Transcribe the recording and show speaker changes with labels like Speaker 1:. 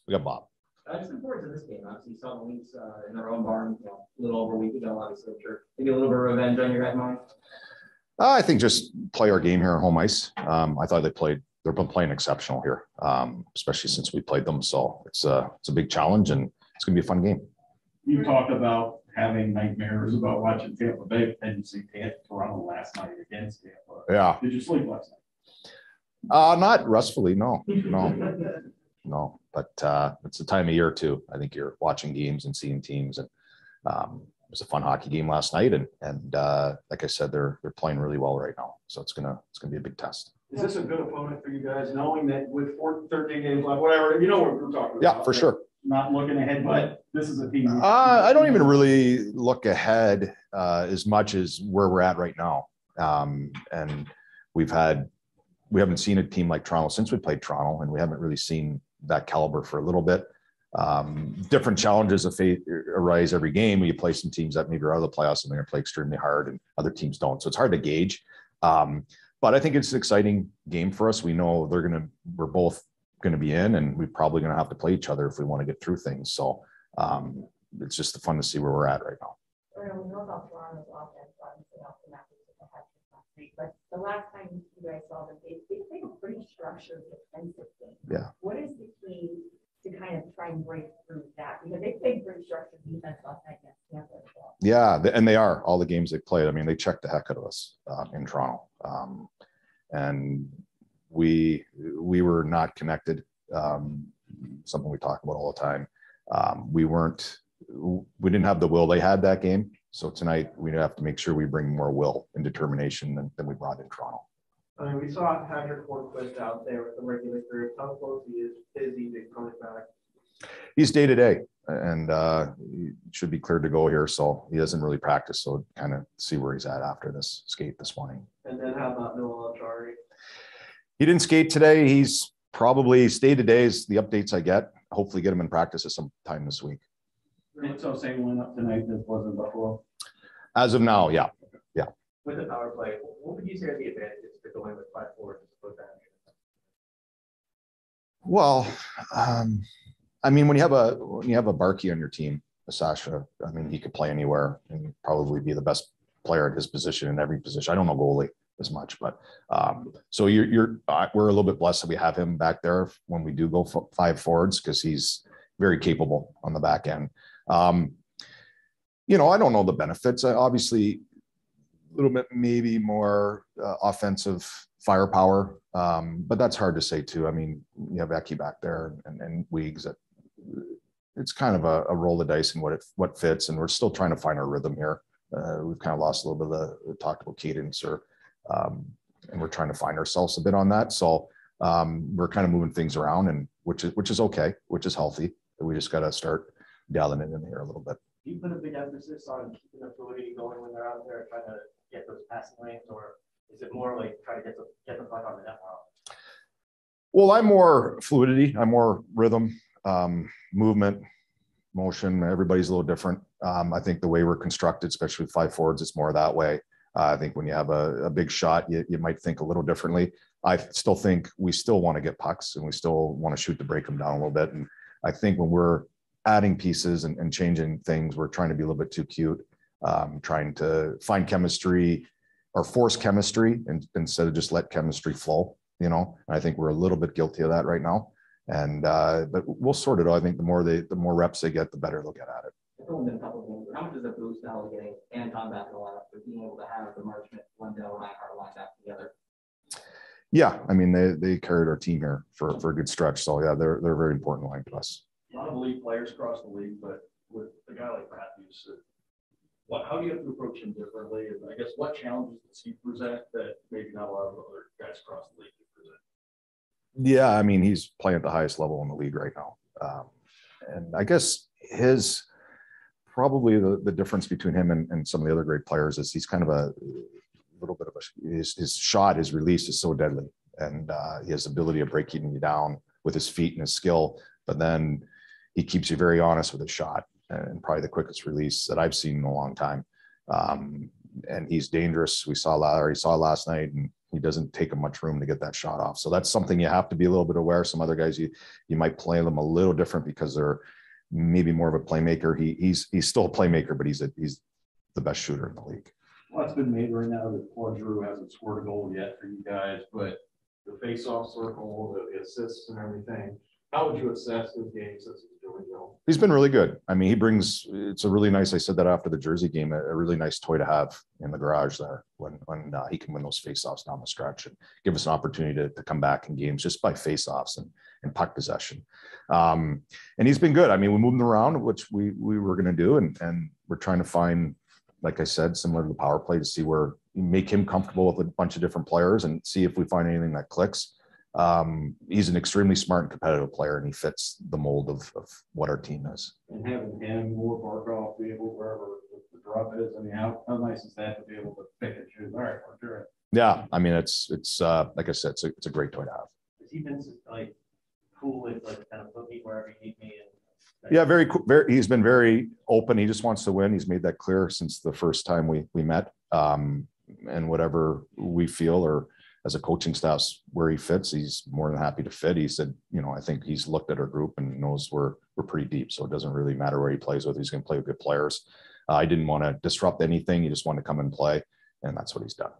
Speaker 1: We got Bob.
Speaker 2: Just looking forward to this game. Obviously, you saw the Leafs in their own barn a little over a week ago. Obviously, I'm sure maybe a little bit of revenge on your head, mind.
Speaker 1: I think just play our game here on home ice. I thought they've been playing exceptional here, especially since we played them. So it's a big challenge, and it's going to be a fun game.
Speaker 3: You talked about having nightmares about watching Tampa Bay, and you see Toronto last night against Tampa.
Speaker 1: Yeah.
Speaker 3: Did you sleep last
Speaker 1: night? Not restfully, no. But it's the time of year too. I think you're watching games and seeing teams, and it was a fun hockey game last night. And like I said, they're playing really well right now. So it's gonna be a big test.
Speaker 4: Is this a good opponent for you guys, knowing that with 13 games left, whatever, you know what we're talking about?
Speaker 1: Yeah, for sure.
Speaker 3: Not looking ahead, but this is a team.
Speaker 1: I don't even really look ahead as much as where we're at right now. And we haven't seen a team like Toronto since we played Toronto, and we haven't really seen that caliber for a little bit. Different challenges arise every game when you play some teams that maybe are out of the playoffs and they're going to play extremely hard, and other teams don't. So it's hard to gauge. But I think it's an exciting game for us. We know we're both going to be in, and we're probably going to have to play each other if we want to get through things. So it's just fun to see where we're at right now.
Speaker 5: We know about Toronto's offense, obviously off the map last week, but the last time you guys saw them, they played a pretty structured defensive game.
Speaker 1: Yeah.
Speaker 5: What is the key to kind of try and break through that? Because they played pretty structured defense last night against Tampa as well.
Speaker 1: Yeah, and they are. All the games they played, I mean, they checked the heck out of us in Toronto. And we were not connected, something we talk about all the time. We didn't have the will they had that game. So tonight we have to make sure we bring more will and determination than we brought in Toronto.
Speaker 4: I mean, we saw Patrick Hornquist out there with the regular group. How close he is to coming back?
Speaker 1: He's day to day, and he should be cleared to go here. So he doesn't really practice. So kind of see where he's at after this skate this morning.
Speaker 4: And then how about Noah Acciari?
Speaker 1: He didn't skate today. He's probably day to day is the updates I get. Hopefully get him in practice at some time this week.
Speaker 3: So same lineup tonight as was in Buffalo?
Speaker 1: As of now, yeah.
Speaker 2: With the power play, what would you say are the advantages to going with 5 forwards as opposed to that?
Speaker 1: Well, I mean, when you have a Barkey on your team, a Sasha, I mean, he could play anywhere and probably be the best player at his position in every position. I don't know goalie as much, but so we're a little bit blessed that we have him back there when we do go 5 forwards, because he's very capable on the back end. I don't know the benefits. Obviously, a little bit maybe more offensive firepower, but that's hard to say too. I mean, you have Eki back there and Weegs. It's kind of a roll of dice and what fits, and we're still trying to find our rhythm here. We've kind of lost a little bit of the talked about cadence, and we're trying to find ourselves a bit on that. So we're kind of moving things around, and which is okay, which is healthy. We just got to start dialing it in here a little bit.
Speaker 2: Do you put a big emphasis on keeping the fluidity going when they're out there trying to get those passing lanes, or is it more like try to get the puck on the net now?
Speaker 1: Well, I'm more fluidity. I'm more rhythm, movement, motion. Everybody's a little different. I think the way we're constructed, especially with 5 forwards, it's more that way. I think when you have a big shot, you might think a little differently. I still think we still want to get pucks, and we still want to shoot to break them down a little bit. And I think when we're adding pieces and changing things, we're trying to be a little bit too cute, trying to find chemistry or force chemistry instead of just let chemistry flow, And I think we're a little bit guilty of that right now. And but we'll sort it out. I think the more reps they get, the better they'll get at it.
Speaker 2: It's only been a couple of games, but how much does it boost now getting Anton back in the lineup for being able to have the Marchment, Lundell, Reinhart line back together?
Speaker 1: Yeah, I mean they carried our team here for a good stretch. So yeah, they're a very important line to us.
Speaker 4: A lot of elite players across the league, but with a guy like Matthews, how do you have to approach him differently? And I guess what challenges does he present that maybe not a lot of other guys across the league can present?
Speaker 1: Yeah, I mean, he's playing at the highest level in the league right now. And I guess probably the difference between him and some of the other great players is he's kind of a little bit of his shot, his release is so deadly. And he has the ability of breaking you down with his feet and his skill, but then he keeps you very honest with his shot, and probably the quickest release that I've seen in a long time. And he's dangerous. We saw last night, and He doesn't take him much room to get that shot off. So that's something you have to be a little bit aware. Some other guys, you might play them a little different because they're maybe more of a playmaker. He's still a playmaker, but he's the best shooter in the league.
Speaker 3: Well, it's been made right now that Paul Drew hasn't scored a goal yet for you guys, but
Speaker 4: The face-off circle, the assists and everything. How would you assess his game since he's doing well?
Speaker 1: He's been really good. I mean, it's a really nice, I said that after the Jersey game, a really nice toy to have in the garage there when he can win those face-offs down the stretch and give us an opportunity to come back in games just by face-offs and puck possession. And he's been good. I mean, we moved him around, which we were going to do. And we're trying to find, like I said, similar to the power play, to see where you make him comfortable with a bunch of different players and see if we find anything that clicks. He's an extremely smart and competitive player, and he fits the mold of what our team is.
Speaker 3: and having him or Barkov be able wherever the drop is, I mean, how nice is that to be able to pick and choose? All right, we're sure.
Speaker 1: Yeah, I mean, it's like I said, it's a great toy to have.
Speaker 2: Has he been like cool with like kind of put me wherever you need me?
Speaker 1: Yeah, very cool. He's been very open. He just wants to win. He's made that clear since the first time we met. And whatever we feel, or as a coaching staff, where he fits, he's more than happy to fit. He said, I think he's looked at our group and knows we're pretty deep. So it doesn't really matter where he plays with. He's going to play with good players. I didn't want to disrupt anything. He just wanted to come and play. And that's what he's done.